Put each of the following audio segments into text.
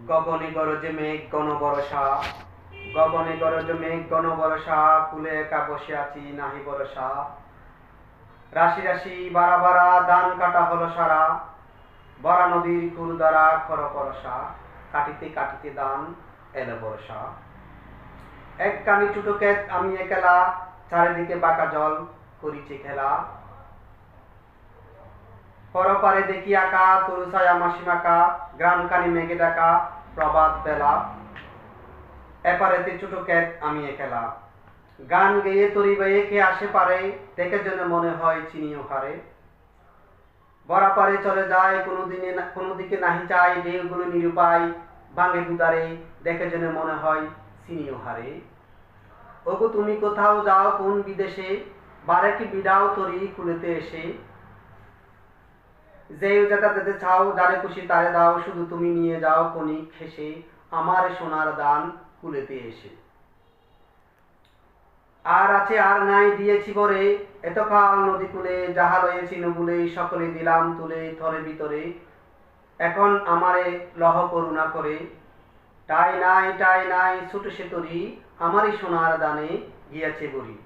গগনে গরজে মেঘ ঘন বরষা, গগনে গরজে মেঘ ঘন বরষা, কুলে একা বসে আছি নাহি বরষা। রাশি রাশি বারা বারা ধান কাটা হলো সারা, বরা নদীর কুল দ্বারা খর পরশা, কাটিতে কাটিতে ধান এলো বর্ষা। এক কানি ছোট ক্ষেত আমি একলা, চারিদিকে বাঁকা জল করিছে খেলা। পরপারে দেখি আঁকা তরু ছায়া মাসিমাকা, গ্রাম কানি মেঘে ডাকা প্রভাত বেলা। এপারেতে ছোট ক্ষেত আমি একলা, গান গেয়ে তরি বেয়ে কে আসে পারে, দেখে যেন মনে হয় চিনিও হারে। বরা পারে চলে যায় কোনো দিকে নাহি চাই, ঢেউগুলো নিরুপায় ভাঙে দুদারে, দেখে যেন মনে হয় চিনিও হারে। ওগো তুমি কোথাও যাও কোন বিদেশে, বারে কি বিদাও তরি কুলেতে এসে। যেই যেটা যেতে চাও যারে খুশি তারে দাও, শুধু তুমি নিয়ে যাও কণিক হেসে, আমার সোনার দান কুলেতে এসে। আর আছে আর নাই দিয়েছি বরে, এতকাল নদী কূলে যাহা রয়েছি নবুলে, সকলে দিলাম তুলে থরে ভিতরে, এখন আমারে লহ করুণা করে। টাই নাই ছোট সে তরি, আমারই সোনার দানে গিয়াছে বরি।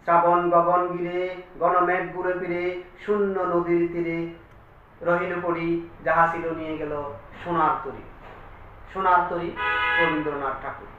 শ্রাবণ গগন গিরে গণমেঘ ঘুরে ফিরে, শূন্য নদীর তীরে রহিল পড়ি, যাহা ছিল নিয়ে গেল সোনার তরি। সোনার তরি রবীন্দ্রনাথ ঠাকুর।